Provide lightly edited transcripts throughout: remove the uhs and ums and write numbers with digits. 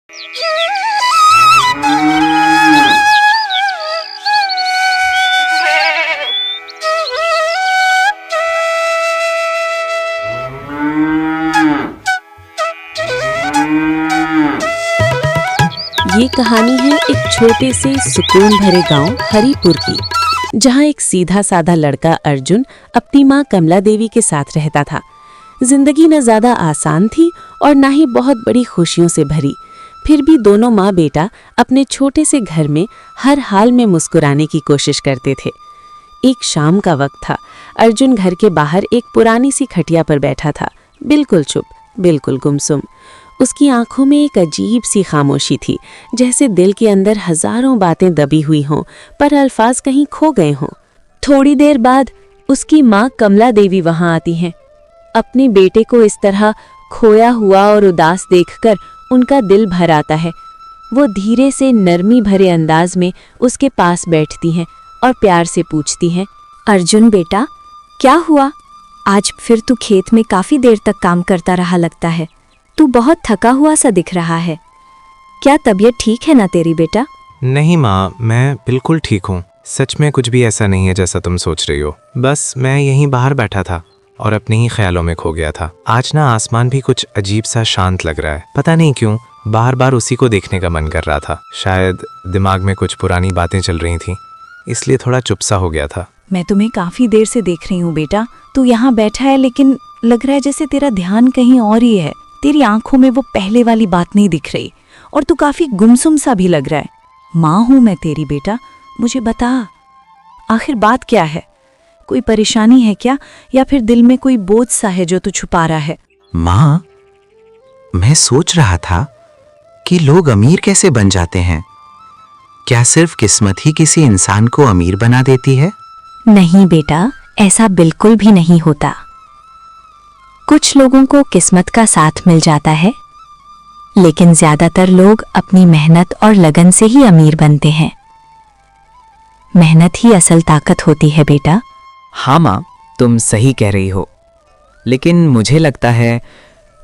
ये कहानी है एक छोटे से सुकून भरे गांव हरिपुर की, जहां एक सीधा साधा लड़का अर्जुन अपनी माँ कमला देवी के साथ रहता था। जिंदगी न ज्यादा आसान थी और ना ही बहुत बड़ी खुशियों से भरी। फिर भी दोनों माँ बेटा अपने छोटे से घर में हर हाल में मुस्कुराने की कोशिश करते थे। एक शाम का वक्त था। अर्जुन घर के बाहर एक पुरानी सी खटिया पर बैठा था, बिल्कुल चुप, बिल्कुल गुमसुम। उसकी आंखों में एक अजीब सी खामोशी थी, जैसे दिल के अंदर हजारों बातें दबी हुई हों पर अल्फाज कहीं खो गए हों। थोड़ी देर बाद उसकी माँ कमला देवी वहां आती हैं। अपने बेटे को इस तरह खोया हुआ और उदास देखकर उनका दिल भर आता है। वो धीरे से नरमी भरे अंदाज में उसके पास बैठती हैं और प्यार से पूछती हैं, अर्जुन बेटा, क्या हुआ? आज फिर तू खेत में काफी देर तक काम करता रहा लगता है। तू बहुत थका हुआ सा दिख रहा है। क्या तबीयत ठीक है ना तेरी बेटा? नहीं माँ, मैं बिल्कुल ठीक हूँ। सच में कुछ भी ऐसा नहीं है जैसा तुम सोच रही हो। बस मैं यहीं बाहर बैठा था और अपने ही ख्यालों में खो गया था। आज ना आसमान भी कुछ अजीब सा शांत लग रहा है। पता नहीं क्यों बार बार उसी को देखने का मन कर रहा था। शायद दिमाग में कुछ पुरानी बातें चल रही थीं, इसलिए थोड़ा चुप सा हो गया था। मैं तुम्हें काफी देर से देख रही हूँ बेटा। तू यहाँ बैठा है लेकिन लग रहा है जैसे तेरा ध्यान कहीं और ही है। तेरी आंखों में वो पहले वाली बात नहीं दिख रही और तू काफी गुमसुम सा भी लग रहा है। माँ हूं मैं तेरी बेटा, मुझे बता, आखिर बात क्या है? कोई परेशानी है क्या, या फिर दिल में कोई बोझ सा है जो तू छुपा रहा है? माँ, मैं सोच रहा था कि लोग अमीर कैसे बन जाते हैं। क्या सिर्फ किस्मत ही किसी इंसान को अमीर बना देती है? नहीं बेटा, ऐसा बिल्कुल भी नहीं होता। कुछ लोगों को किस्मत का साथ मिल जाता है, लेकिन ज्यादातर लोग अपनी मेहनत और लगन से ही अमीर बनते हैं। मेहनत ही असल ताकत होती है बेटा। हाँ माँ, तुम सही कह रही हो, लेकिन मुझे लगता है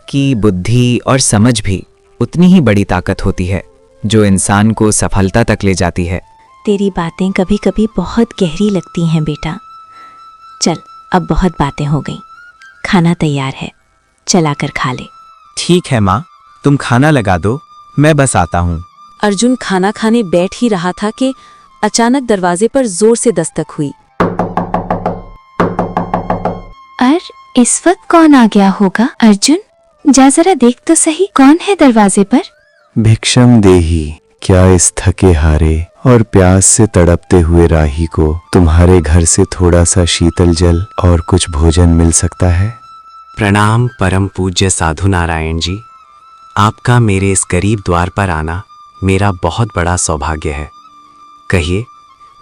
कि बुद्धि और समझ भी उतनी ही बड़ी ताकत होती है जो इंसान को सफलता तक ले जाती है। तेरी बातें कभी कभी बहुत गहरी लगती हैं बेटा। चल, अब बहुत बातें हो गई। खाना तैयार है, चला कर खा ले। ठीक है माँ, तुम खाना लगा दो, मैं बस आता हूँ। अर्जुन खाना खाने बैठ ही रहा था कि अचानक दरवाजे पर जोर से दस्तक हुई। इस वक्त कौन आ गया होगा? अर्जुन, जा जरा देख तो सही, कौन है दरवाजे पर? भिक्षम देही, क्या इस थके हारे और प्यास से तड़पते हुए राही को तुम्हारे घर से थोड़ा सा शीतल जल और कुछ भोजन मिल सकता है? प्रणाम परम पूज्य साधु नारायण जी। आपका मेरे इस गरीब द्वार पर आना मेरा बहुत बड़ा सौभाग्य है। कहिए,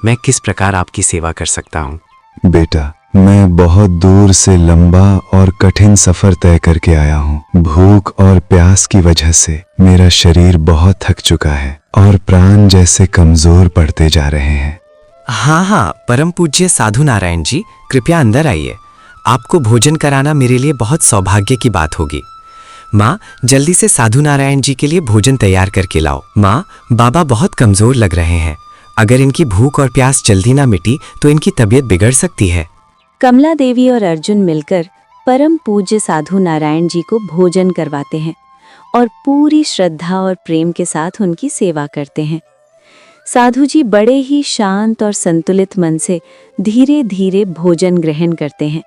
मैं किस प्रकार आपकी सेवा कर सकता हूँ? बेटा, मैं बहुत दूर से लंबा और कठिन सफर तय करके आया हूँ। भूख और प्यास की वजह से मेरा शरीर बहुत थक चुका है और प्राण जैसे कमजोर पड़ते जा रहे हैं। हाँ, परम पूज्य साधु नारायण जी, कृपया अंदर आइए। आपको भोजन कराना मेरे लिए बहुत सौभाग्य की बात होगी। माँ, जल्दी से साधु नारायण जी के लिए भोजन तैयार करके लाओ। माँ, बाबा बहुत कमजोर लग रहे हैं। अगर इनकी भूख और प्यास जल्दी ना मिटी तो इनकी तबीयत बिगड़ सकती है। कमला देवी और अर्जुन मिलकर परम पूज्य साधु नारायण जी को भोजन करवाते हैं और पूरी श्रद्धा और प्रेम के साथ उनकी सेवा करते हैं। साधु जी बड़े ही शांत और संतुलित मन से धीरे धीरे भोजन ग्रहण करते हैं,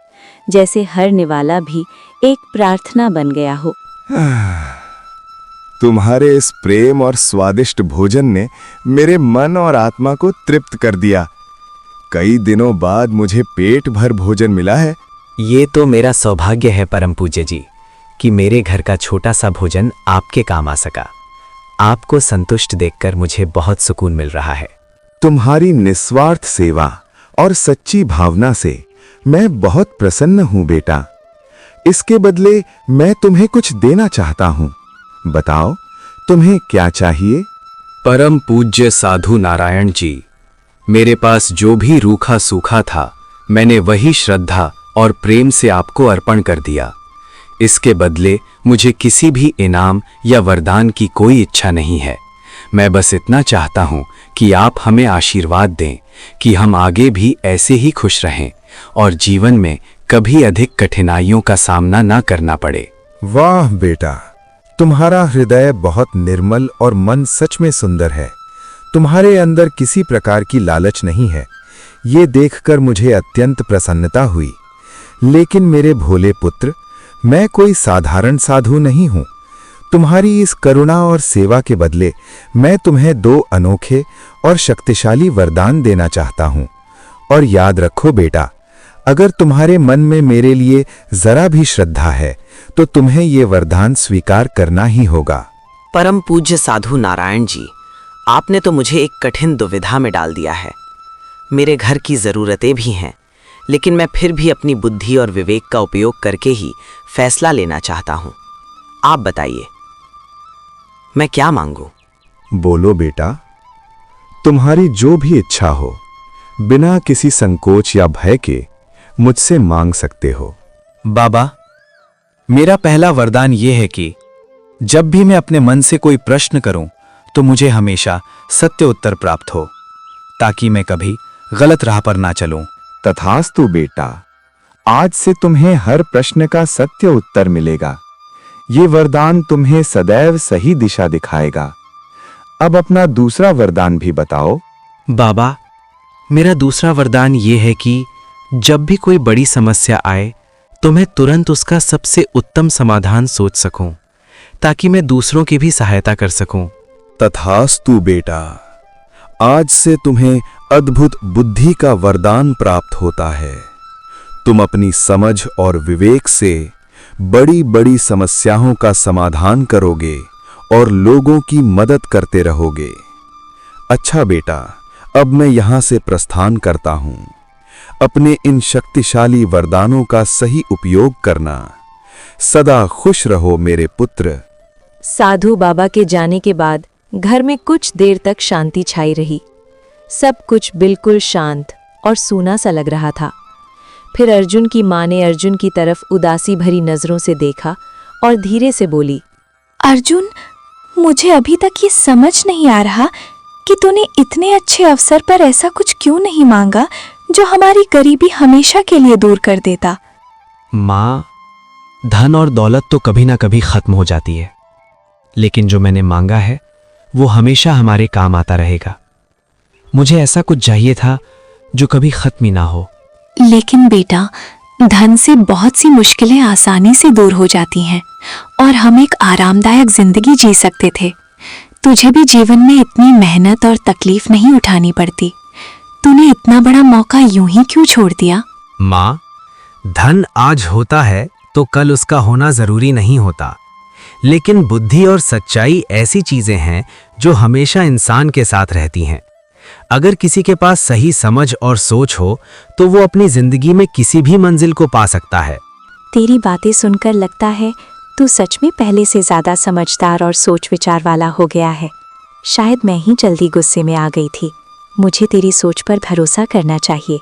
जैसे हर निवाला भी एक प्रार्थना बन गया हो। तुम्हारे इस प्रेम और स्वादिष्ट भोजन ने मेरे मन और आत्मा को तृप्त कर दिया। कई दिनों बाद मुझे पेट भर भोजन मिला है। ये तो मेरा सौभाग्य है परम पूज्य जी कि मेरे घर का छोटा सा भोजन आपके काम आ सका। आपको संतुष्ट देखकर मुझे बहुत सुकून मिल रहा है। तुम्हारी निस्वार्थ सेवा और सच्ची भावना से मैं बहुत प्रसन्न हूँ बेटा। इसके बदले मैं तुम्हें कुछ देना चाहता हूँ। बताओ, तुम्हें क्या चाहिए? परम पूज्य साधु नारायण जी, मेरे पास जो भी रूखा सूखा था मैंने वही श्रद्धा और प्रेम से आपको अर्पण कर दिया। इसके बदले मुझे किसी भी इनाम या वरदान की कोई इच्छा नहीं है। मैं बस इतना चाहता हूँ कि आप हमें आशीर्वाद दें कि हम आगे भी ऐसे ही खुश रहें और जीवन में कभी अधिक कठिनाइयों का सामना ना करना पड़े। वाह बेटा, तुम्हारा हृदय बहुत निर्मल और मन सच में सुंदर है। तुम्हारे अंदर किसी प्रकार की लालच नहीं है। ये देखकर मुझे अत्यंत प्रसन्नता हुई। लेकिन मेरे भोले पुत्र, मैं कोई साधारण साधु नहीं हूँ। तुम्हारी इस करुणा और सेवा के बदले मैं तुम्हें 2 अनोखे और शक्तिशाली वरदान देना चाहता हूँ। और याद रखो बेटा, अगर तुम्हारे मन में मेरे लिए जरा भी श्रद्धा है तो तुम्हें ये वरदान स्वीकार करना ही होगा। परम पूज्य साधु नारायण जी, आपने तो मुझे एक कठिन दुविधा में डाल दिया है। मेरे घर की ज़रूरतें भी हैं, लेकिन मैं फिर भी अपनी बुद्धि और विवेक का उपयोग करके ही फैसला लेना चाहता हूँ। आप बताइए, मैं क्या मांगूं? बोलो बेटा, तुम्हारी जो भी इच्छा हो, बिना किसी संकोच या भय के मुझसे मांग सकते हो। बाबा, मेरा पहला वरदान यह है कि जब भी मैं अपने मन से कोई प्रश्न करूं तो मुझे हमेशा सत्य उत्तर प्राप्त हो, ताकि मैं कभी गलत राह पर ना चलूं। तथास्तु बेटा, आज से तुम्हें हर प्रश्न का सत्य उत्तर मिलेगा। ये वरदान तुम्हें सदैव सही दिशा दिखाएगा। अब अपना दूसरा वरदान भी बताओ। बाबा, मेरा दूसरा वरदान ये है कि जब भी कोई बड़ी समस्या आए तो मैं तुरंत उसका सबसे उत्तम समाधान सोच सकूं, ताकि मैं दूसरों की भी सहायता कर सकूं। तथास्तु बेटा, आज से तुम्हें अद्भुत बुद्धि का वरदान प्राप्त होता है। तुम अपनी समझ और विवेक से बड़ी बड़ी समस्याओं का समाधान करोगे और लोगों की मदद करते रहोगे। अच्छा बेटा, अब मैं यहां से प्रस्थान करता हूं। अपने इन शक्तिशाली वरदानों का सही उपयोग करना। सदा खुश रहो मेरे पुत्र। साधु बाबा के जाने के बाद घर में कुछ देर तक शांति छाई रही। सब कुछ बिल्कुल शांत और सूना सा लग रहा था। फिर अर्जुन की माँ ने अर्जुन की तरफ उदासी भरी नजरों से देखा और धीरे से बोली, अर्जुन, मुझे अभी तक ये समझ नहीं आ रहा कि तूने इतने अच्छे अवसर पर ऐसा कुछ क्यों नहीं मांगा जो हमारी गरीबी हमेशा के लिए दूर कर देता। माँ, धन और दौलत तो कभी ना कभी खत्म हो जाती है, लेकिन जो मैंने मांगा है वो हमेशा हमारे काम आता रहेगा। मुझे ऐसा कुछ चाहिए था जो कभी खत्म ही ना हो। लेकिन बेटा, धन से बहुत सी मुश्किलें आसानी से दूर हो जाती हैं और हम एक आरामदायक जिंदगी जी सकते थे। तुझे भी जीवन में इतनी मेहनत और तकलीफ नहीं उठानी पड़ती। तूने इतना बड़ा मौका यूं ही क्यों छोड़ दिया? माँ, धन आज होता है तो कल उसका होना जरूरी नहीं होता, लेकिन बुद्धि और सच्चाई ऐसी चीजें हैं जो हमेशा इंसान के साथ रहती हैं। अगर किसी के पास सही समझ और सोच हो तो वो अपनी जिंदगी में किसी भी मंजिल को पा सकता है। तेरी बातें सुनकर लगता है तू सच में पहले से ज्यादा समझदार और सोच विचार वाला हो गया है। शायद मैं ही जल्दी गुस्से में आ गई थी। मुझे तेरी सोच पर भरोसा करना चाहिए।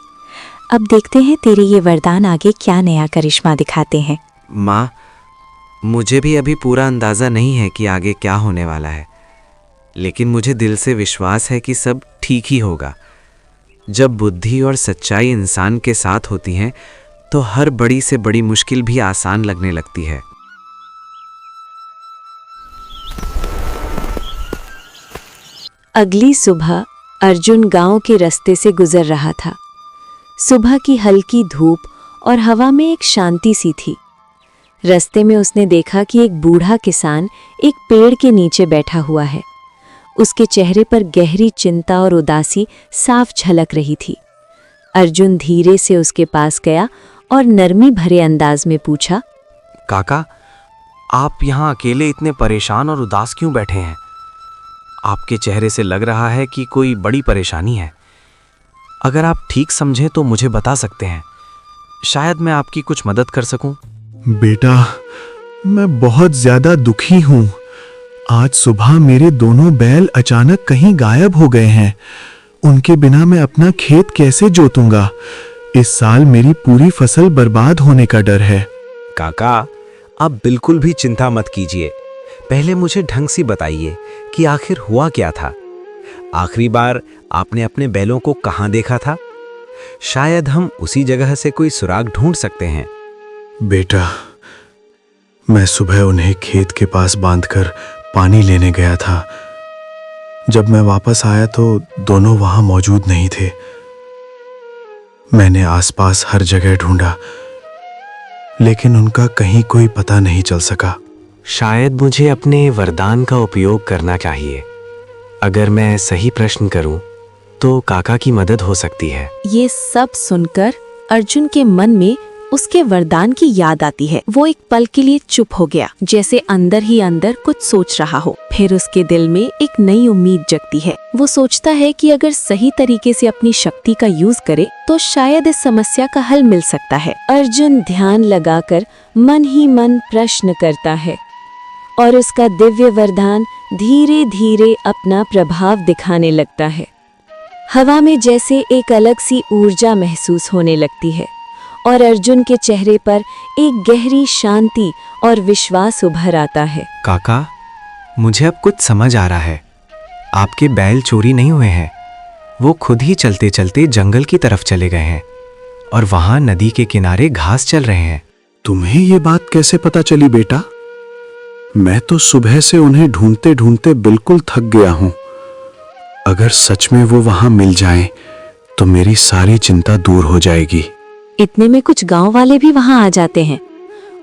अब देखते हैं तेरे ये वरदान आगे क्या नया करिश्मा दिखाते हैं। माँ, मुझे भी अभी पूरा अंदाज़ा नहीं है कि आगे क्या होने वाला है, लेकिन मुझे दिल से विश्वास है कि सब ठीक ही होगा। जब बुद्धि और सच्चाई इंसान के साथ होती हैं तो हर बड़ी से बड़ी मुश्किल भी आसान लगने लगती है। अगली सुबह अर्जुन गांव के रास्ते से गुजर रहा था। सुबह की हल्की धूप और हवा में एक शांति सी थी। रास्ते में उसने देखा कि एक बूढ़ा किसान एक पेड़ के नीचे बैठा हुआ है। उसके चेहरे पर गहरी चिंता और उदासी साफ झलक रही थी। अर्जुन धीरे से उसके पास गया और नरमी भरे अंदाज में पूछा, काका, आप यहाँ अकेले इतने परेशान और उदास क्यों बैठे हैं? आपके चेहरे से लग रहा है कि कोई बड़ी परेशानी है। अगर आप ठीक समझें तो मुझे बता सकते हैं, शायद मैं आपकी कुछ मदद कर सकूं। बेटा, मैं बहुत ज्यादा दुखी हूँ। आज सुबह मेरे दोनों बैल अचानक कहीं गायब हो गए हैं। उनके बिना मैं अपना खेत कैसे जोतूंगा? इस साल मेरी पूरी फसल बर्बाद होने का डर है। काका, आप बिल्कुल भी चिंता मत कीजिए। पहले मुझे ढंग से बताइए कि आखिर हुआ क्या था। आखिरी बार आपने अपने बैलों को कहाँ देखा था? शायद हम उसी जगह से कोई सुराग ढूंढ सकते हैं। बेटा, मैं सुबह उन्हें खेत के पास बांधकर पानी लेने गया था। जब मैं वापस आया तो दोनों वहां मौजूद नहीं थे। मैंने आसपास हर जगह ढूंढा, लेकिन उनका कहीं कोई पता नहीं चल सका। शायद मुझे अपने वरदान का उपयोग करना चाहिए। अगर मैं सही प्रश्न करूं तो काका की मदद हो सकती है। ये सब सुनकर अर्जुन के मन में उसके वरदान की याद आती है। वो एक पल के लिए चुप हो गया, जैसे अंदर ही अंदर कुछ सोच रहा हो। फिर उसके दिल में एक नई उम्मीद जगती है। वो सोचता है कि अगर सही तरीके से अपनी शक्ति का यूज करे तो शायद इस समस्या का हल मिल सकता है। अर्जुन ध्यान लगाकर मन ही मन प्रश्न करता है और उसका दिव्य वरदान धीरे धीरे अपना प्रभाव दिखाने लगता है। हवा में जैसे एक अलग सी ऊर्जा महसूस होने लगती है और अर्जुन के चेहरे पर एक गहरी शांति और विश्वास उभर आता है। काका, मुझे अब कुछ समझ आ रहा है। आपके बैल चोरी नहीं हुए हैं। वो खुद ही चलते चलते जंगल की तरफ चले गए हैं और वहां नदी के किनारे घास चल रहे हैं। तुम्हें ये बात कैसे पता चली बेटा? मैं तो सुबह से उन्हें ढूंढते ढूंढते बिल्कुल थक गया हूं। अगर सच में वो वहां मिल जाएं, तो मेरी सारी चिंता दूर हो जाएगी। इतने में कुछ गांव वाले भी वहां आ जाते हैं।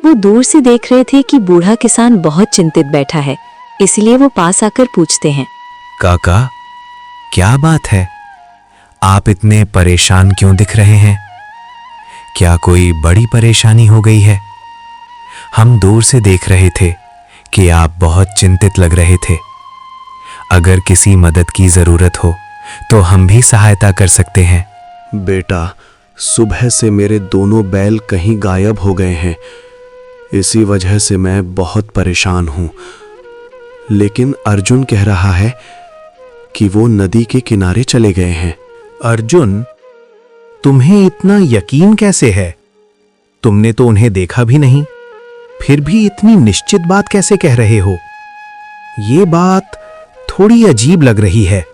वो दूर से देख रहे थे कि बूढ़ा किसान बहुत चिंतित बैठा है, इसलिए वो पास आकर पूछते हैं, काका, क्या बात है? आप इतने परेशान क्यों दिख रहे हैं? क्या कोई बड़ी परेशानी हो गई है? हम दूर से देख रहे थे कि आप बहुत चिंतित लग रहे थे। अगर किसी मदद की जरूरत हो तो हम भी सहायता कर सकते हैं। बेटा, सुबह से मेरे दोनों बैल कहीं गायब हो गए हैं। इसी वजह से मैं बहुत परेशान हूं। लेकिन अर्जुन कह रहा है कि वो नदी के किनारे चले गए हैं। अर्जुन, तुम्हें इतना यकीन कैसे है? तुमने तो उन्हें देखा भी नहीं, फिर भी इतनी निश्चित बात कैसे कह रहे हो? ये बात थोड़ी अजीब लग रही है।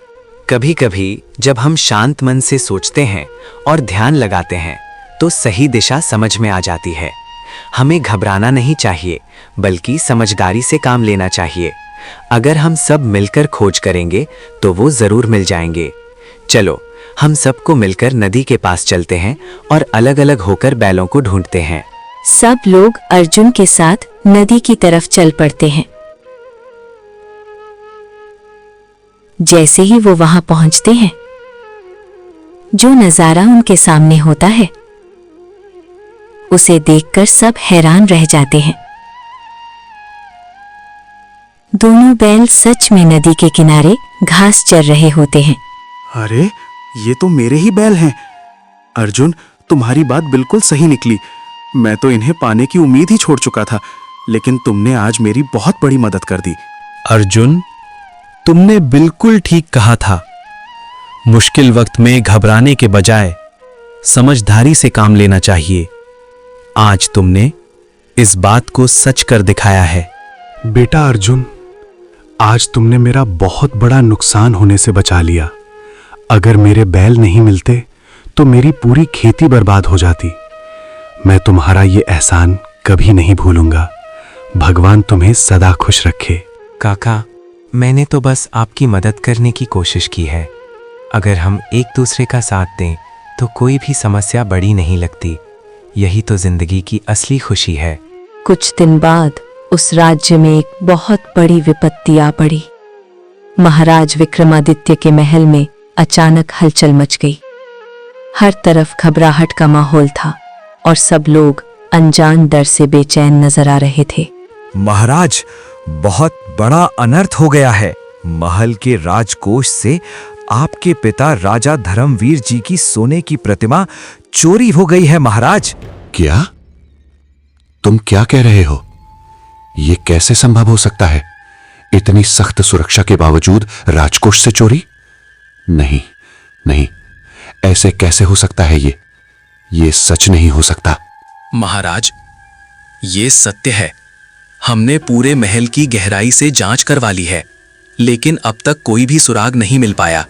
कभी कभी जब हम शांत मन से सोचते हैं और ध्यान लगाते हैं तो सही दिशा समझ में आ जाती है। हमें घबराना नहीं चाहिए, बल्कि समझदारी से काम लेना चाहिए। अगर हम सब मिलकर खोज करेंगे तो वो जरूर मिल जाएंगे। चलो, हम सबको मिलकर नदी के पास चलते हैं और अलग अलग होकर बैलों को ढूंढते हैं। सब लोग अर्जुन के साथ नदी की तरफ चल पड़ते हैं। जैसे ही वो वहां पहुंचते हैं, जो नजारा उनके सामने होता है उसे देखकर सब हैरान रह जाते हैं। दोनों बैल सच में नदी के किनारे घास चर रहे होते हैं। अरे, ये तो मेरे ही बैल हैं। अर्जुन, तुम्हारी बात बिल्कुल सही निकली। मैं तो इन्हें पाने की उम्मीद ही छोड़ चुका था, लेकिन तुमने आज मेरी बहुत बड़ी मदद कर दी। अर्जुन, तुमने बिल्कुल ठीक कहा था। मुश्किल वक्त में घबराने के बजाय समझदारी से काम लेना चाहिए। आज तुमने इस बात को सच कर दिखाया है। बेटा अर्जुन, आज तुमने मेरा बहुत बड़ा नुकसान होने से बचा लिया। अगर मेरे बैल नहीं मिलते तो मेरी पूरी खेती बर्बाद हो जाती। मैं तुम्हारा ये एहसान कभी नहीं भूलूंगा। भगवान तुम्हें सदा खुश रखे। काका, मैंने तो बस आपकी मदद करने की कोशिश की है। अगर हम एक दूसरे का साथ दें तो कोई भी समस्या बड़ी नहीं लगती। यही तो जिंदगी की असली खुशी है। कुछ दिन बाद उस राज्य में एक बहुत बड़ी विपत्ति आ पड़ी। महाराज विक्रमादित्य के महल में अचानक हलचल मच गई। हर तरफ घबराहट का माहौल था और सब लोग अनजान डर से बेचैन नजर आ रहे थे। महाराज, बहुत बड़ा अनर्थ हो गया है। महल के राजकोष से आपके पिता राजा धर्मवीर जी की सोने की प्रतिमा चोरी हो गई है महाराज। क्या? तुम क्या कह रहे हो? ये कैसे संभव हो सकता है? इतनी सख्त सुरक्षा के बावजूद राजकोष से चोरी? नहीं नहीं, ऐसे कैसे हो सकता है? ये सच नहीं हो सकता। महाराज, ये सत्य है। हमने पूरे महल की गहराई से जांच करवा ली है, लेकिन अब तक कोई भी सुराग नहीं मिल पाया।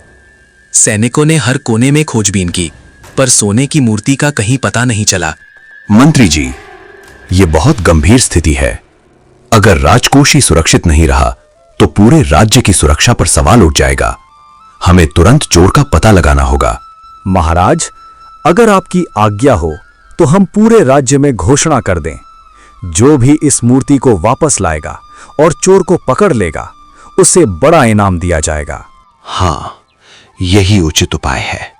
सैनिकों ने हर कोने में खोजबीन की, पर सोने की मूर्ति का कहीं पता नहीं चला। मंत्री जी, ये बहुत गंभीर स्थिति है। अगर राजकोष ही सुरक्षित नहीं रहा तो पूरे राज्य की सुरक्षा पर सवाल उठ जाएगा। हमें तुरंत चोर का पता लगाना होगा। महाराज, अगर आपकी आज्ञा हो तो हम पूरे राज्य में घोषणा कर दें, जो भी इस मूर्ति को वापस लाएगा और चोर को पकड़ लेगा उसे बड़ा इनाम दिया जाएगा। हाँ, यही उचित उपाय है।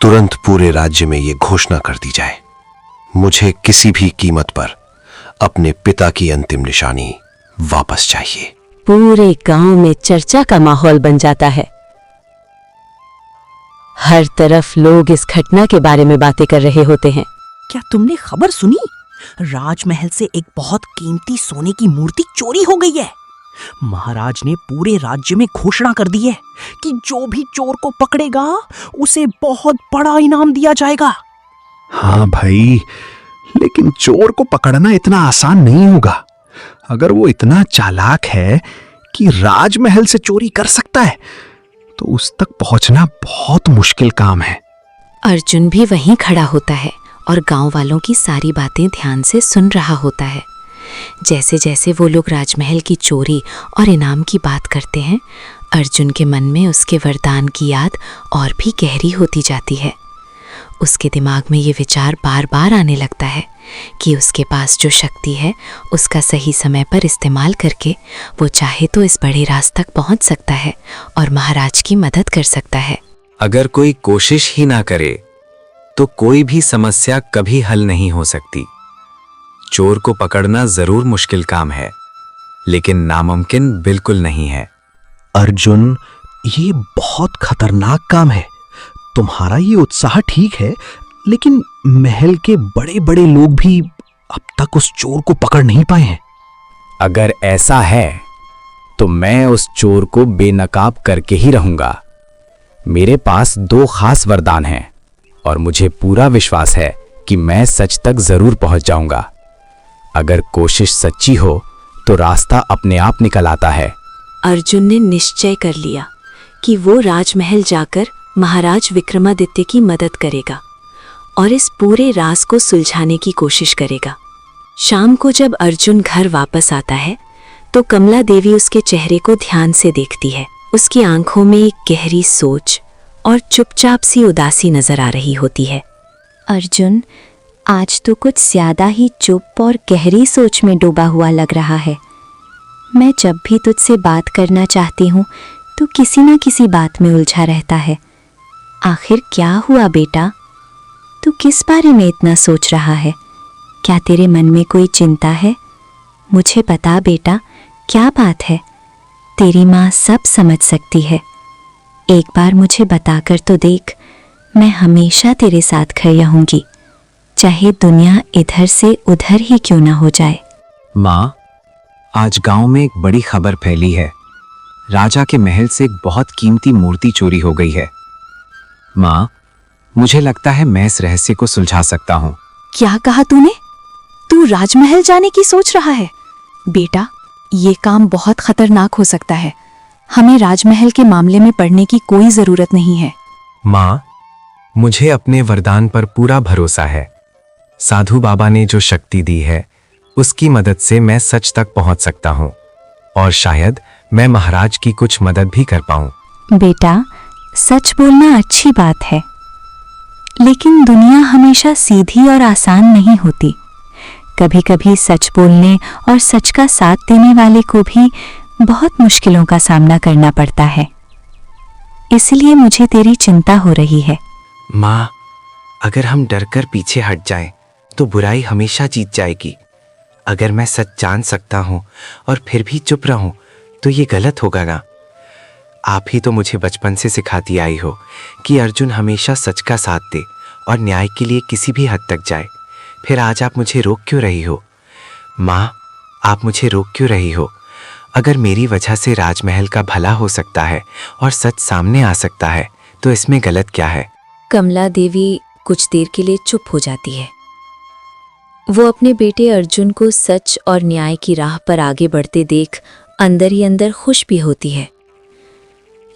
तुरंत पूरे राज्य में ये घोषणा कर दी जाए। मुझे किसी भी कीमत पर अपने पिता की अंतिम निशानी वापस चाहिए। पूरे गांव में चर्चा का माहौल बन जाता है। हर तरफ लोग इस घटना के बारे में बातें कर रहे होते हैं। क्या तुमने खबर सुनी? राजमहल से एक बहुत कीमती सोने की मूर्ति चोरी हो गई है। महाराज ने पूरे राज्य में घोषणा कर दी है कि जो भी चोर को पकड़ेगा उसे बहुत बड़ा इनाम दिया जाएगा। हाँ भाई, लेकिन चोर को पकड़ना इतना आसान नहीं होगा। अगर वो इतना चालाक है कि राजमहल से चोरी कर सकता है, तो उस तक पहुंचना बहुत मुश्किल काम है। अर्जुन भी वहीं खड़ा होता है और गांव वालों की सारी बातें ध्यान से सुन रहा होता है। जैसे जैसे वो लोग राजमहल की चोरी और इनाम की बात करते हैं, अर्जुन के मन में उसके वरदान की याद और भी गहरी होती जाती है। उसके दिमाग में ये विचार बार बार आने लगता है कि उसके पास जो शक्ति है उसका सही समय पर इस्तेमाल करके वो चाहे तो इस बड़े राज तक पहुंच सकता है और महाराज की मदद कर सकता है। अगर कोई कोशिश ही ना करे तो कोई भी समस्या कभी हल नहीं हो सकती। चोर को पकड़ना जरूर मुश्किल काम है, लेकिन नामुमकिन बिल्कुल नहीं है। अर्जुन, ये बहुत खतरनाक काम है। तुम्हारा ये उत्साह ठीक है, लेकिन महल के बड़े बड़े लोग भी अब तक उस चोर को पकड़ नहीं पाए हैं। अगर ऐसा है तो मैं उस चोर को बेनकाब करके ही रहूंगा। मेरे पास 2 खास वरदान हैं और मुझे पूरा विश्वास है कि मैं सच तक जरूर पहुंच जाऊंगा। अगर कोशिश सच्ची हो तो रास्ता अपने आप निकल आता है। अर्जुन ने निश्चय कर लिया कि वो राजमहल जाकर महाराज विक्रमादित्य की मदद करेगा और इस पूरे राज को सुलझाने की कोशिश करेगा। शाम को जब अर्जुन घर वापस आता है तो कमला देवी उसके चेहरे को ध्यान से देखती है। उसकी आंखों में एक गहरी सोच और चुपचाप सी उदासी नजर आ रही होती है। अर्जुन, आज तो कुछ ज्यादा ही चुप और गहरी सोच में डूबा हुआ लग रहा है। मैं जब भी तुझसे बात करना चाहती हूँ तो किसी न किसी बात में उलझा रहता है। आखिर क्या हुआ बेटा? तू किस बारे में इतना सोच रहा है? क्या तेरे मन में कोई चिंता है? मुझे बता बेटा, क्या बात है? तेरी माँ सब समझ सकती है। एक बार मुझे बताकर तो देख, मैं हमेशा तेरे साथ खड़ी रहूंगी, चाहे दुनिया इधर से उधर ही क्यों ना हो जाए। माँ, आज गांव में एक बड़ी खबर फैली है। राजा के महल से एक बहुत कीमती मूर्ति चोरी हो गई है। माँ, मुझे लगता है मैं इस रहस्य को सुलझा सकता हूँ। क्या कहा तूने? तू राजमहल जाने की सोच रहा है? बेटा, ये काम बहुत खतरनाक हो सकता है। हमें राजमहल के मामले में पड़ने की कोई जरूरत नहीं है। माँ, मुझे अपने वरदान पर पूरा भरोसा है। साधु बाबा ने जो शक्ति दी है उसकी मदद से मैं सच तक पहुंच सकता हूं और शायद मैं महाराज की कुछ मदद भी कर पाऊं। बेटा, सच बोलना अच्छी बात है, लेकिन दुनिया हमेशा सीधी और आसान नहीं होती। कभी कभी सच बोलने और सच का साथ देने वाले को भी बहुत मुश्किलों का सामना करना पड़ता है। इसलिए मुझे तेरी चिंता हो रही है। माँ, अगर हम डरकर पीछे हट जाएं तो बुराई हमेशा जीत जाएगी। अगर मैं सच जान सकता हूँ और फिर भी चुप रहूं तो ये गलत होगा ना। आप ही तो मुझे बचपन से सिखाती आई हो कि अर्जुन हमेशा सच का साथ दे और न्याय के लिए किसी भी हद तक जाए। फिर आज आप मुझे रोक क्यों रही हो? माँ, आप मुझे रोक क्यों रही हो? अगर मेरी वजह से राजमहल का भला हो सकता है और सच सामने आ सकता है तो इसमें गलत क्या है? कमला देवी कुछ देर के लिए चुप हो जाती है। वो अपने बेटे अर्जुन को सच और न्याय की राह पर आगे बढ़ते देख अंदर ही अंदर खुश भी होती है,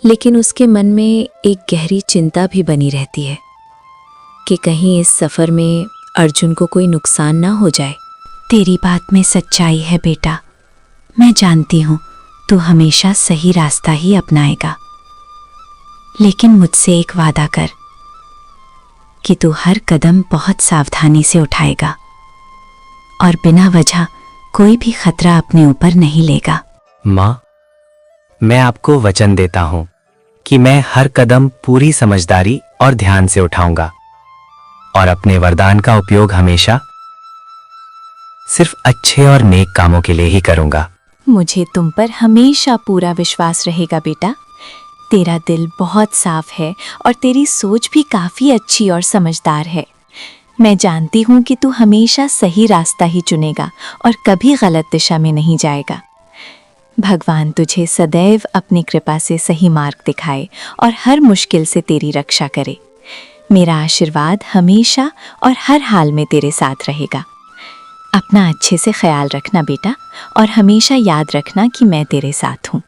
लेकिन उसके मन में एक गहरी चिंता भी बनी रहती है कि कहीं इस सफ़र में अर्जुन को कोई नुकसान ना हो जाए। तेरी बात में सच्चाई है बेटा। मैं जानती हूँ तू हमेशा सही रास्ता ही अपनाएगा, लेकिन मुझसे एक वादा कर कि तू हर कदम बहुत सावधानी से उठाएगा और बिना वजह कोई भी खतरा अपने ऊपर नहीं लेगा। माँ, मैं आपको वचन देता हूँ कि मैं हर कदम पूरी समझदारी और ध्यान से उठाऊंगा और अपने वरदान का उपयोग हमेशा सिर्फ अच्छे और नेक कामों के लिए ही करूंगा। मुझे तुम पर हमेशा पूरा विश्वास रहेगा बेटा। तेरा दिल बहुत साफ है और तेरी सोच भी काफी अच्छी और समझदार है। मैं जानती हूँ कि तू हमेशा सही रास्ता ही चुनेगा और कभी गलत दिशा में नहीं जाएगा। भगवान तुझे सदैव अपनी कृपा से सही मार्ग दिखाए और हर मुश्किल से तेरी रक्षा करे। मेरा आशीर्वाद हमेशा और हर हाल में तेरे साथ रहेगा। अपना अच्छे से ख्याल रखना बेटा, और हमेशा याद रखना कि मैं तेरे साथ हूँ।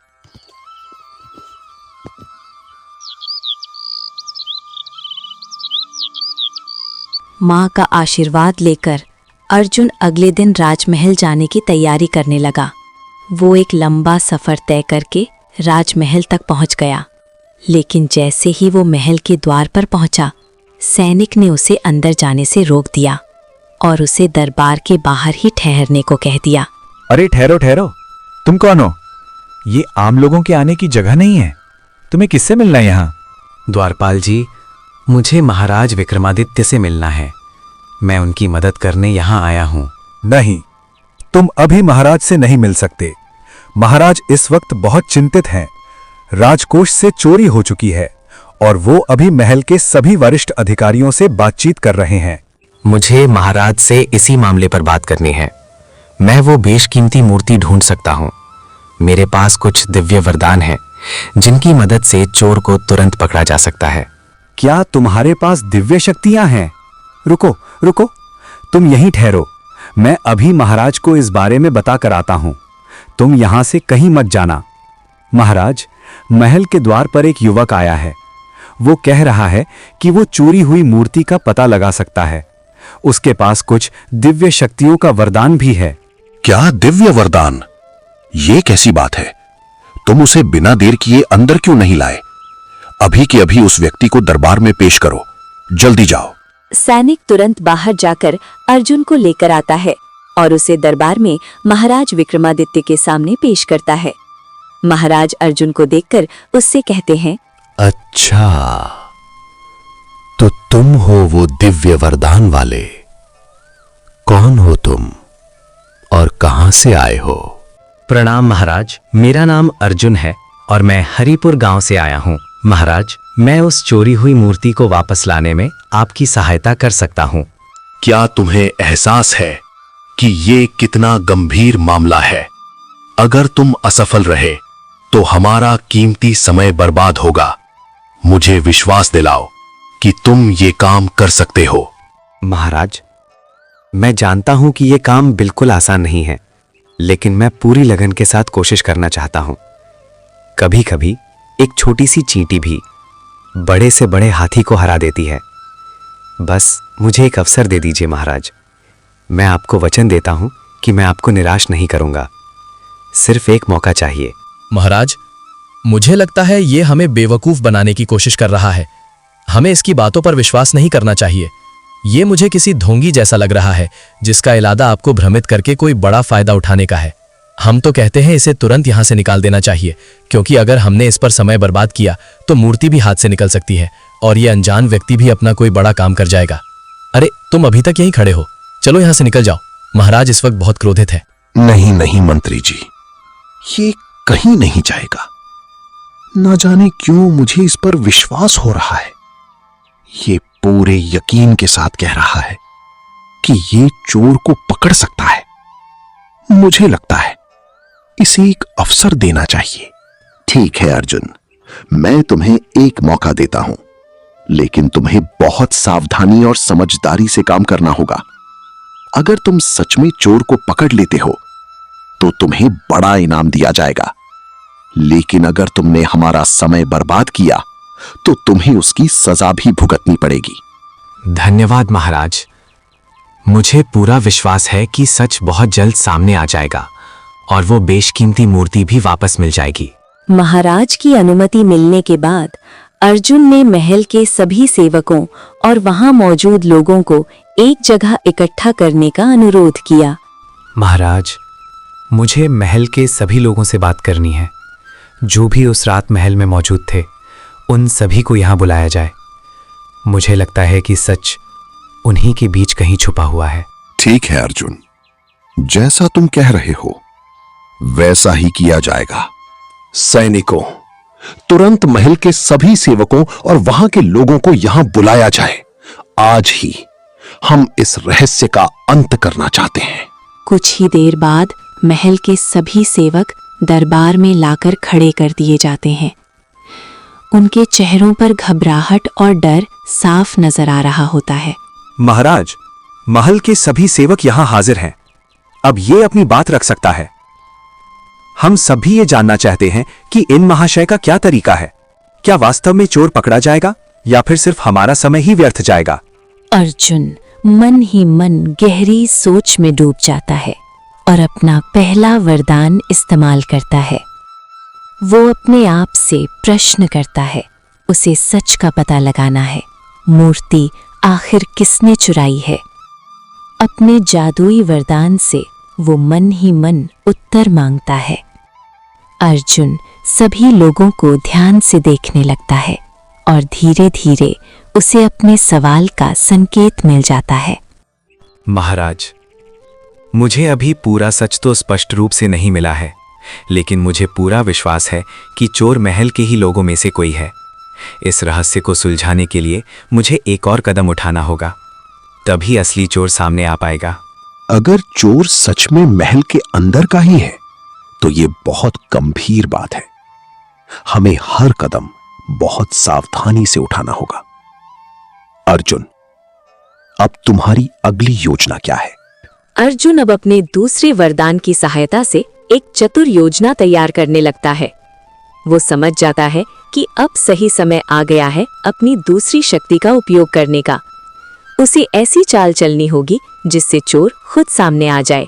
माँ का आशीर्वाद लेकर अर्जुन अगले दिन राजमहल जाने की तैयारी करने लगा। वो एक लंबा सफ़र तय करके राजमहल तक पहुँच गया, लेकिन जैसे ही वो महल के द्वार पर पहुँचा, सैनिक ने उसे अंदर जाने से रोक दिया और उसे दरबार के बाहर ही ठहरने को कह दिया। अरे ठहरो ठहरो, तुम कौन हो? ये आम लोगों के आने की जगह नहीं है। तुम्हें किससे मिलना है यहाँ? द्वारपाल जी, मुझे महाराज विक्रमादित्य से मिलना है। मैं उनकी मदद करने यहाँ आया हूँ। नहीं, तुम अभी महाराज से नहीं मिल सकते। महाराज इस वक्त बहुत चिंतित हैं। राजकोष से चोरी हो चुकी है और वो अभी महल के सभी वरिष्ठ अधिकारियों से बातचीत कर रहे हैं। मुझे महाराज से इसी मामले पर बात करनी है। मैं वो बेशकीमती मूर्ति ढूंढ सकता हूँ। मेरे पास कुछ दिव्य वरदान हैं, जिनकी मदद से चोर को तुरंत पकड़ा जा सकता है। क्या तुम्हारे पास दिव्य शक्तियां हैं? रुको रुको, तुम यहीं ठहरो। मैं अभी महाराज को इस बारे में बता कर आता हूं। तुम यहां से कहीं मत जाना। महाराज, महल के द्वार पर एक युवक आया है। वो कह रहा है कि वो चोरी हुई मूर्ति का पता लगा सकता है। उसके पास कुछ दिव्य शक्तियों का वरदान भी है। क्या दिव्य वरदान? ये कैसी बात है? तुम उसे बिना देर किए अंदर क्यों नहीं लाए? अभी के अभी उस व्यक्ति को दरबार में पेश करो। जल्दी जाओ। सैनिक तुरंत बाहर जाकर अर्जुन को लेकर आता है और उसे दरबार में महाराज विक्रमादित्य के सामने पेश करता है। महाराज अर्जुन को देखकर उससे कहते हैं, अच्छा, तो तुम हो वो दिव्य वरदान वाले। कौन हो तुम और कहां से आए हो? प्रणाम महाराज, मेरा नाम अर्जुन है और मैं हरिपुर गांव से आया हूँ। महाराज, मैं उस चोरी हुई मूर्ति को वापस लाने में आपकी सहायता कर सकता हूँ। क्या तुम्हें एहसास है कि ये कितना गंभीर मामला है? अगर तुम असफल रहे तो हमारा कीमती समय बर्बाद होगा। मुझे विश्वास दिलाओ कि तुम ये काम कर सकते हो। महाराज, मैं जानता हूं कि यह काम बिल्कुल आसान नहीं है, लेकिन मैं पूरी लगन के साथ कोशिश करना चाहता हूं। कभी कभी एक छोटी सी चींटी भी बड़े से बड़े हाथी को हरा देती है। बस मुझे एक अवसर दे दीजिए महाराज। मैं आपको वचन देता हूं कि मैं आपको निराश नहीं करूंगा। सिर्फ एक मौका चाहिए। महाराज, मुझे लगता है ये हमें बेवकूफ बनाने की कोशिश कर रहा है। हमें इसकी बातों पर विश्वास नहीं करना चाहिए। ये मुझे किसी ढोंगी जैसा लग रहा है, जिसका इरादा आपको भ्रमित करके कोई बड़ा फायदा उठाने का है। हम तो कहते हैं इसे तुरंत यहां से निकाल देना चाहिए, क्योंकि अगर हमने इस पर समय बर्बाद किया तो मूर्ति भी हाथ से निकल सकती है और ये अनजान व्यक्ति भी अपना कोई बड़ा काम कर जाएगा। अरे, तुम अभी तक यहीं खड़े हो, चलो यहां से निकल जाओ। महाराज इस वक्त बहुत क्रोधित है। नहीं नहीं मंत्री जी, ये कहीं नहीं जाएगा। न जाने क्यों मुझे इस पर विश्वास हो रहा है। ये पूरे यकीन के साथ कह रहा है कि ये चोर को पकड़ सकता है। मुझे लगता है इसे एक अवसर देना चाहिए। ठीक है अर्जुन, मैं तुम्हें एक मौका देता हूं, लेकिन तुम्हें बहुत सावधानी और समझदारी से काम करना होगा। अगर तुम सच में चोर को पकड़ लेते हो तो तुम्हें बड़ा इनाम दिया जाएगा, लेकिन अगर तुमने हमारा समय बर्बाद किया तो तुम्हें उसकी सजा भी भुगतनी पड़ेगी। धन्यवाद महाराज, मुझे पूरा विश्वास है कि सच बहुत जल्द सामने आ जाएगा और वो बेशकीमती मूर्ति भी वापस मिल जाएगी। महाराज की अनुमति मिलने के बाद अर्जुन ने महल के सभी सेवकों और वहां मौजूद लोगों को एक जगह इकट्ठा करने का अनुरोध किया। महाराज, मुझे महल के सभी लोगों से बात करनी है। जो भी उस रात महल में मौजूद थे उन सभी को यहाँ बुलाया जाए। मुझे लगता है कि सच उन्हीं के बीच कहीं छुपा हुआ है। ठीक है अर्जुन, जैसा तुम कह रहे हो वैसा ही किया जाएगा। सैनिकों, तुरंत महल के सभी सेवकों और वहां के लोगों को यहां बुलाया जाए। आज ही हम इस रहस्य का अंत करना चाहते हैं। कुछ ही देर बाद महल के सभी सेवक दरबार में लाकर खड़े कर दिए जाते हैं। उनके चेहरों पर घबराहट और डर साफ नजर आ रहा होता है। महाराज, महल के सभी सेवक यहां हाजिर हैं। अब ये अपनी बात रख सकता है। हम सभी ये जानना चाहते हैं कि इन महाशय का क्या तरीका है। क्या वास्तव में चोर पकड़ा जाएगा या फिर सिर्फ हमारा समय ही व्यर्थ जाएगा? अर्जुन मन ही मन गहरी सोच में डूब जाता है और अपना पहला वरदान इस्तेमाल करता है। वो अपने आप से प्रश्न करता है। उसे सच का पता लगाना है। मूर्ति आखिर किसने चुराई है? अपने जादुई वरदान से वो मन ही मन उत्तर मांगता है। अर्जुन सभी लोगों को ध्यान से देखने लगता है और धीरे धीरे उसे अपने सवाल का संकेत मिल जाता है। महाराज, मुझे अभी पूरा सच तो स्पष्ट रूप से नहीं मिला है, लेकिन मुझे पूरा विश्वास है कि चोर महल के ही लोगों में से कोई है। इस रहस्य को सुलझाने के लिए मुझे एक और कदम उठाना होगा, तभी असली चोर सामने आ पाएगा। अगर चोर सच में महल के अंदर का ही है तो ये बहुत गंभीर बात है। हमें हर कदम बहुत सावधानी से उठाना होगा। अर्जुन, अब तुम्हारी अगली योजना क्या है? अर्जुन अब अपने दूसरे वरदान की सहायता से एक चतुर योजना तैयार करने लगता है। वो समझ जाता है कि अब सही समय आ गया है अपनी दूसरी शक्ति का उपयोग करने का। उसे ऐसी चाल चलनी होगी जिससे चोर खुद सामने आ जाए।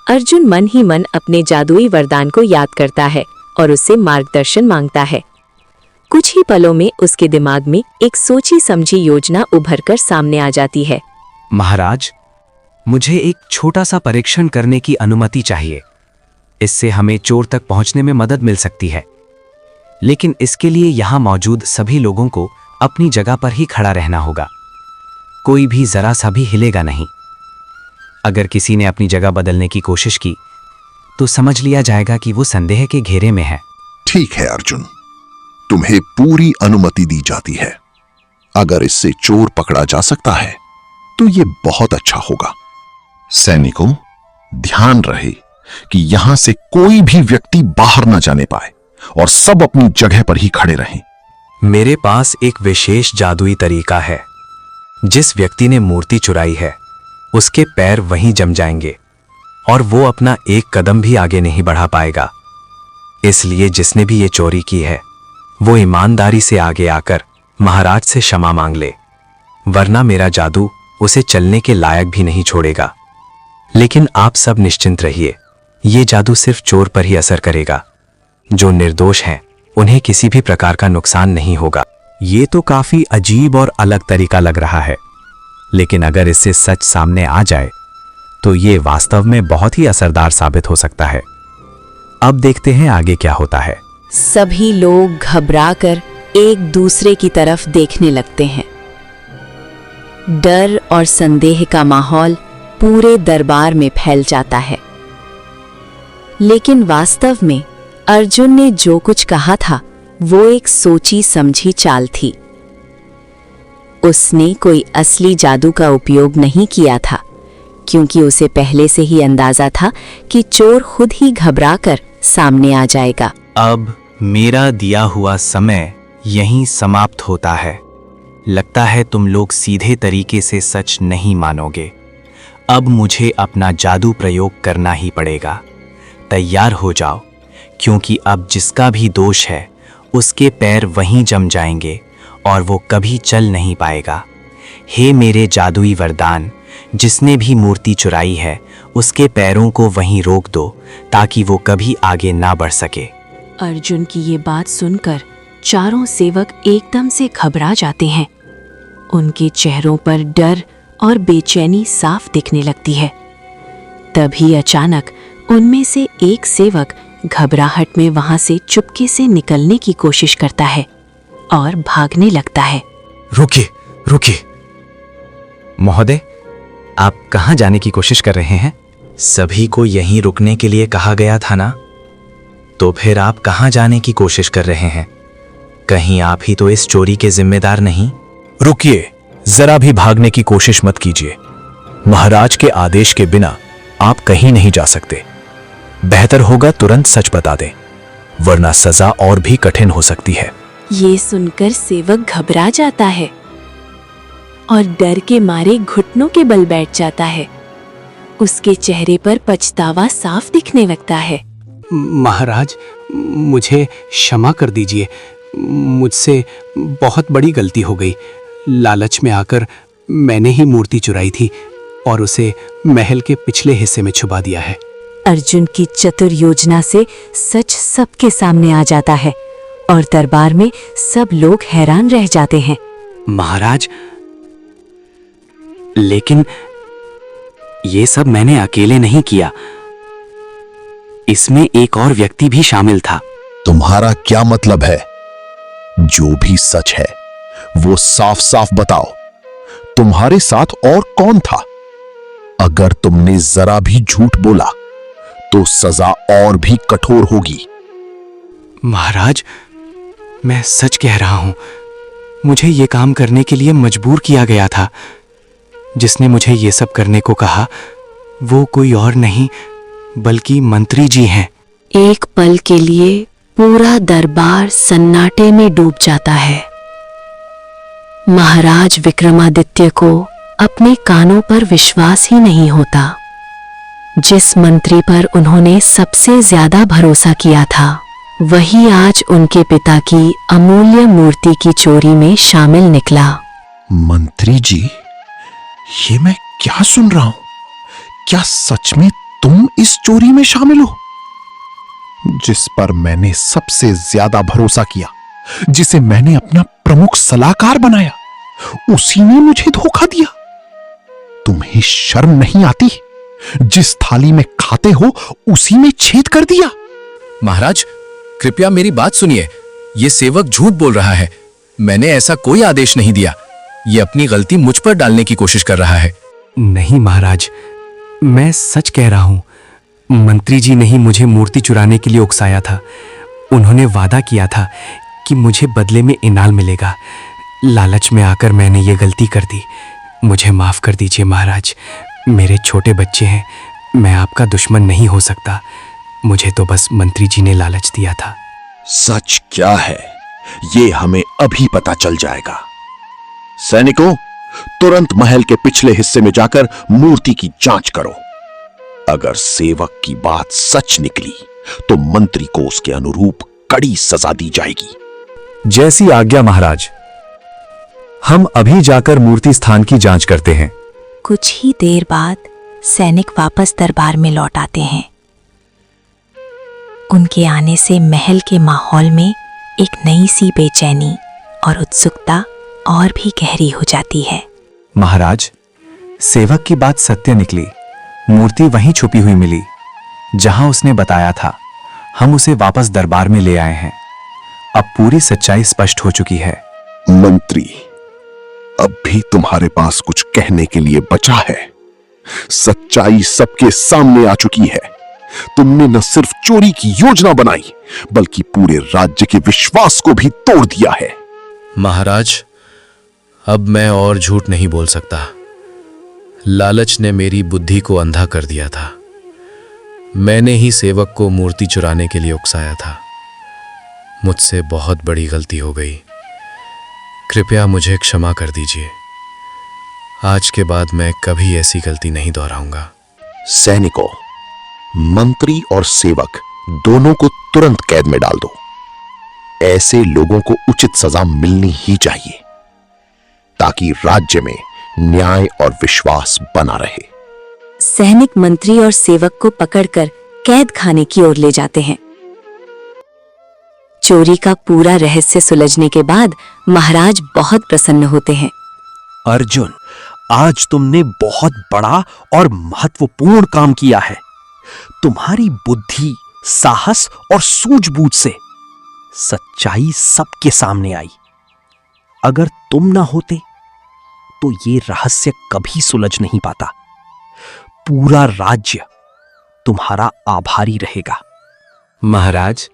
अर्जुन मन ही मन अपने जादुई वरदान को याद करता है और उससे मार्गदर्शन मांगता है। कुछ ही पलों में उसके दिमाग में एक सोची समझी योजना उभर कर सामने आ जाती है। महाराज, मुझे एक छोटा सा परीक्षण करने की अनुमति चाहिए। इससे हमें चोर तक पहुंचने में मदद मिल सकती है, लेकिन इसके लिए यहां मौजूद सभी लोगों को अपनी जगह पर ही खड़ा रहना होगा। कोई भी जरा सा भी हिलेगा नहीं। अगर किसी ने अपनी जगह बदलने की कोशिश की तो समझ लिया जाएगा कि वो संदेह के घेरे में है। ठीक है अर्जुन, तुम्हें पूरी अनुमति दी जाती है। अगर इससे चोर पकड़ा जा सकता है तो ये बहुत अच्छा होगा। सैनिकों, ध्यान रहे कि यहां से कोई भी व्यक्ति बाहर न जाने पाए और सब अपनी जगह पर ही खड़े रहें। मेरे पास एक विशेष जादुई तरीका है। जिस व्यक्ति ने मूर्ति चुराई है उसके पैर वहीं जम जाएंगे और वो अपना एक कदम भी आगे नहीं बढ़ा पाएगा। इसलिए जिसने भी ये चोरी की है वो ईमानदारी से आगे आकर महाराज से क्षमा मांग ले, वरना मेरा जादू उसे चलने के लायक भी नहीं छोड़ेगा। लेकिन आप सब निश्चिंत रहिए, ये जादू सिर्फ चोर पर ही असर करेगा। जो निर्दोष हैं उन्हें किसी भी प्रकार का नुकसान नहीं होगा। ये तो काफी अजीब और अलग तरीका लग रहा है, लेकिन अगर इससे सच सामने आ जाए तो ये वास्तव में बहुत ही असरदार साबित हो सकता है। अब देखते हैं आगे क्या होता है। सभी लोग घबराकर एक दूसरे की तरफ देखने लगते हैं। डर और संदेह का माहौल पूरे दरबार में फैल जाता है। लेकिन वास्तव में अर्जुन ने जो कुछ कहा था वो एक सोची समझी चाल थी। उसने कोई असली जादू का उपयोग नहीं किया था, क्योंकि उसे पहले से ही अंदाजा था कि चोर खुद ही घबराकर सामने आ जाएगा। अब मेरा दिया हुआ समय यहीं समाप्त होता है। लगता है तुम लोग सीधे तरीके से सच नहीं मानोगे। अब मुझे अपना जादू प्रयोग करना ही पड़ेगा। तैयार हो जाओ, क्योंकि अब जिसका भी दोष है उसके पैर वहीं जम जाएंगे और वो कभी चल नहीं पाएगा। हे मेरे जादुई वरदान, जिसने भी मूर्ति चुराई है उसके पैरों को वहीं रोक दो ताकि वो कभी आगे ना बढ़ सके। अर्जुन की ये बात सुनकर चारों सेवक एकदम से घबरा जाते हैं। उनके चेहरों पर डर और बेचैनी साफ दिखने लगती है। तभी अचानक उनमें से एक सेवक घबराहट में वहां से चुपके से निकलने की कोशिश करता है और भागने लगता है। रुकिए, रुकिए। महोदय, आप कहाँ जाने की कोशिश कर रहे हैं? सभी को यहीं रुकने के लिए कहा गया था ना, तो फिर आप कहाँ जाने की कोशिश कर रहे हैं? कहीं आप ही तो इस चोरी के जिम्मेदार नहीं? रुकिए, जरा भी भागने की कोशिश मत कीजिए। महाराज के आदेश के बिना आप कहीं नहीं जा सकते। बेहतर होगा तुरंत सच बता दें, वरना सजा और भी कठिन हो सकती है। ये सुनकर सेवक घबरा जाता है और डर के मारे घुटनों के बल बैठ जाता है। उसके चेहरे पर पछतावा साफ दिखने लगता है। महाराज, मुझे क्षमा कर दीजिए। मुझसे बहुत बड़ी गलती हो गई। लालच में आकर मैंने ही मूर्ति चुराई थी और उसे महल के पिछले हिस्से में छुपा दिया है। अर्जुन की चतुर योजना से सच सबके सामने आ जाता है और दरबार में सब लोग हैरान रह जाते हैं। महाराज, लेकिन ये सब मैंने अकेले नहीं किया, इसमें एक और व्यक्ति भी शामिल था। तुम्हारा क्या मतलब है? जो भी सच है वो साफ साफ बताओ। तुम्हारे साथ और कौन था? अगर तुमने जरा भी झूठ बोला तो सजा और भी कठोर होगी। महाराज, मैं सच कह रहा हूं। मुझे ये काम करने के लिए मजबूर किया गया था। जिसने मुझे ये सब करने को कहा वो कोई और नहीं बल्कि मंत्री जी हैं। एक पल के लिए पूरा दरबार सन्नाटे में डूब जाता है। महाराज विक्रमादित्य को अपने कानों पर विश्वास ही नहीं होता। जिस मंत्री पर उन्होंने सबसे ज्यादा भरोसा किया था वही आज उनके पिता की अमूल्य मूर्ति की चोरी में शामिल निकला। मंत्री जी, ये मैं क्या सुन रहा हूं? क्या सच में तुम इस चोरी में शामिल हो? जिस पर मैंने सबसे ज्यादा भरोसा किया, जिसे मैंने अपना प्रमुख सलाहकार बनाया, उसी ने मुझे धोखा दिया। तुम्हें शर्म नहीं आती? जिस थाली में खाते हो उसी में छेद कर दिया। महाराज, कृपया मेरी बात सुनिए। ये सेवक झूठ बोल रहा है। मैंने ऐसा कोई आदेश नहीं दिया। ये अपनी गलती मुझ पर डालने की कोशिश कर रहा है। नहीं महाराज, मैं सच कह रहा हूं। मंत्री जी ने ही मुझे मूर्ति चुराने के लिए उकसाया था। उन्होंने वादा किया था कि मुझे बदले में इनाम मिलेगा। लालच में आकर मैंने ये गलती कर दी। मुझे माफ कर दीजिए महाराज। मेरे छोटे बच्चे हैं, मैं आपका दुश्मन नहीं हो सकता। मुझे तो बस मंत्री जी ने लालच दिया था। सच क्या है ये हमें अभी पता चल जाएगा। सैनिकों, तुरंत महल के पिछले हिस्से में जाकर मूर्ति की जांच करो। अगर सेवक की बात सच निकली तो मंत्री को उसके अनुरूप कड़ी सजा दी जाएगी। जैसी आज्ञा महाराज। हम अभी जाकर मूर्ति स्थान की जांच करते हैं। कुछ ही देर बाद सैनिक वापस दरबार में लौट आते हैं। उनके आने से महल के माहौल में एक नई सी बेचैनी और उत्सुकता और भी गहरी हो जाती है। महाराज, सेवक की बात सत्य निकली। मूर्ति वहीं छुपी हुई मिली जहां उसने बताया था। हम उसे वापस दरबार में ले आए हैं। अब पूरी सच्चाई स्पष्ट हो चुकी है। मंत्री, अब भी तुम्हारे पास कुछ कहने के लिए बचा है? सच्चाई सबके सामने आ चुकी है। तुमने न सिर्फ चोरी की योजना बनाई बल्कि पूरे राज्य के विश्वास को भी तोड़ दिया है। महाराज, अब मैं और झूठ नहीं बोल सकता। लालच ने मेरी बुद्धि को अंधा कर दिया था। मैंने ही सेवक को मूर्ति चुराने के लिए उकसाया था। मुझसे बहुत बड़ी गलती हो गई। कृपया मुझे क्षमा कर दीजिए। आज के बाद मैं कभी ऐसी गलती नहीं दोहराऊंगा। सैनिकों, मंत्री और सेवक दोनों को तुरंत कैद में डाल दो। ऐसे लोगों को उचित सजा मिलनी ही चाहिए ताकि राज्य में न्याय और विश्वास बना रहे। सैनिक मंत्री और सेवक को पकड़कर कैद खाने की ओर ले जाते हैं। चोरी का पूरा रहस्य सुलझने के बाद महाराज बहुत प्रसन्न होते हैं। अर्जुन, आज तुमने बहुत बड़ा और महत्वपूर्ण काम किया है। तुम्हारी बुद्धि, साहस और सूझबूझ से सच्चाई सबके सामने आई। अगर तुम ना होते तो ये रहस्य कभी सुलझ नहीं पाता। पूरा राज्य तुम्हारा आभारी रहेगा। महाराज,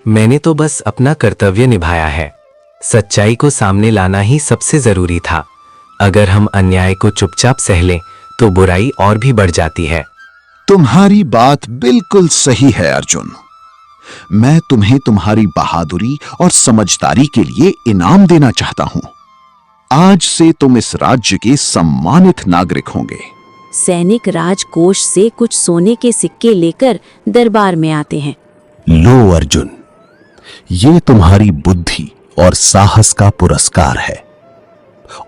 मैंने तो बस अपना कर्तव्य निभाया है। सच्चाई को सामने लाना ही सबसे जरूरी था। अगर हम अन्याय को चुपचाप सह लें तो बुराई और भी बढ़ जाती है। तुम्हारी बात बिल्कुल सही है अर्जुन। मैं तुम्हें तुम्हारी बहादुरी और समझदारी के लिए इनाम देना चाहता हूं। आज से तुम इस राज्य के सम्मानित नागरिक होंगे। सैनिक राजकोष से कुछ सोने के सिक्के लेकर दरबार में आते हैं। लो अर्जुन, ये तुम्हारी बुद्धि और साहस का पुरस्कार है।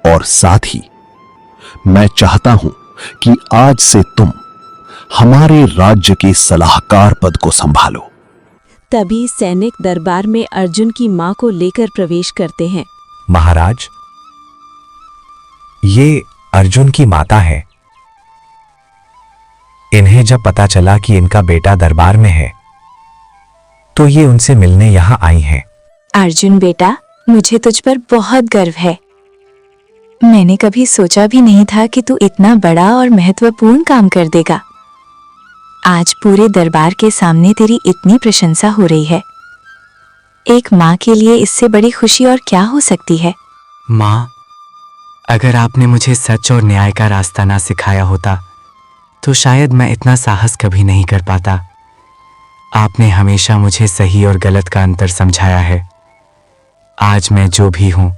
और साथ ही मैं चाहता हूं कि आज से तुम हमारे राज्य के सलाहकार पद को संभालो। तभी सैनिक दरबार में अर्जुन की मां को लेकर प्रवेश करते हैं। महाराज, ये अर्जुन की माता है। इन्हें जब पता चला कि इनका बेटा दरबार में है तो ये उनसे मिलने यहाँ आई हैं। अर्जुन बेटा, मुझे तुझ पर बहुत गर्व है। मैंने कभी सोचा भी नहीं था कि तू इतना बड़ा और महत्वपूर्ण काम कर देगा। आज पूरे दरबार के सामने तेरी इतनी प्रशंसा हो रही है। एक माँ के लिए इससे बड़ी खुशी और क्या हो सकती है। माँ, अगर आपने मुझे सच और न्याय का रास्ता ना सिखाया होता तो शायद मैं इतना साहस कभी नहीं कर पाता। आपने हमेशा मुझे सही और गलत का अंतर समझाया है। आज मैं जो भी हूँ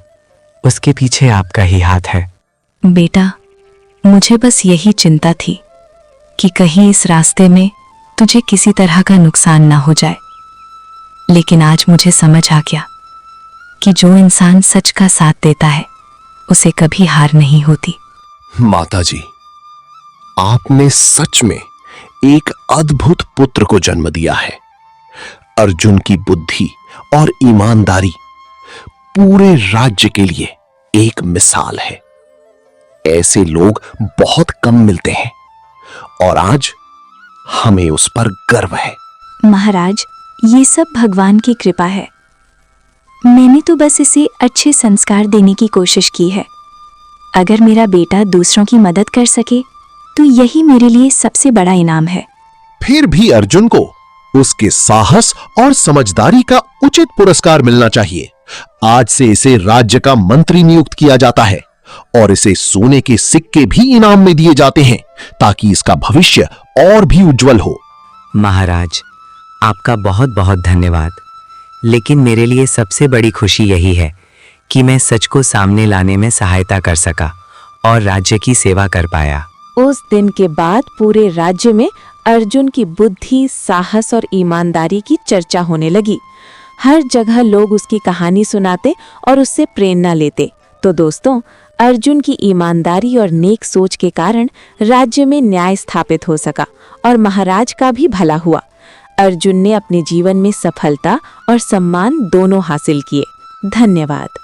उसके पीछे आपका ही हाथ है। बेटा, मुझे बस यही चिंता थी कि कहीं इस रास्ते में तुझे किसी तरह का नुकसान ना हो जाए। लेकिन आज मुझे समझ आ गया कि जो इंसान सच का साथ देता है उसे कभी हार नहीं होती। माताजी, आपने सच में एक अद्भुत पुत्र को जन्म दिया है। अर्जुन की बुद्धि और ईमानदारी पूरे राज्य के लिए एक मिसाल है। ऐसे लोग बहुत कम मिलते हैं और आज हमें उस पर गर्व है। महाराज, ये सब भगवान की कृपा है। मैंने तो बस इसे अच्छे संस्कार देने की कोशिश की है। अगर मेरा बेटा दूसरों की मदद कर सके तो यही मेरे लिए सबसे बड़ा इनाम है। फिर भी अर्जुन को उसके साहस और समझदारी का उचित पुरस्कार मिलना चाहिए। आज से इसे राज्य का मंत्री नियुक्त किया जाता है और इसे सोने के सिक्के भी इनाम में दिए जाते हैं ताकि इसका भविष्य और भी उज्जवल हो। महाराज, आपका बहुत बहुत धन्यवाद। लेकिन मेरे लिए सबसे बड़ी खुशी यही है कि मैं सच को सामने लाने में सहायता कर सका और राज्य की सेवा कर पाया। उस दिन के बाद पूरे राज्य में अर्जुन की बुद्धि, साहस और ईमानदारी की चर्चा होने लगी। हर जगह लोग उसकी कहानी सुनाते और उससे प्रेरणा लेते। तो दोस्तों, अर्जुन की ईमानदारी और नेक सोच के कारण राज्य में न्याय स्थापित हो सका और महाराज का भी भला हुआ। अर्जुन ने अपने जीवन में सफलता और सम्मान दोनों हासिल किए। धन्यवाद।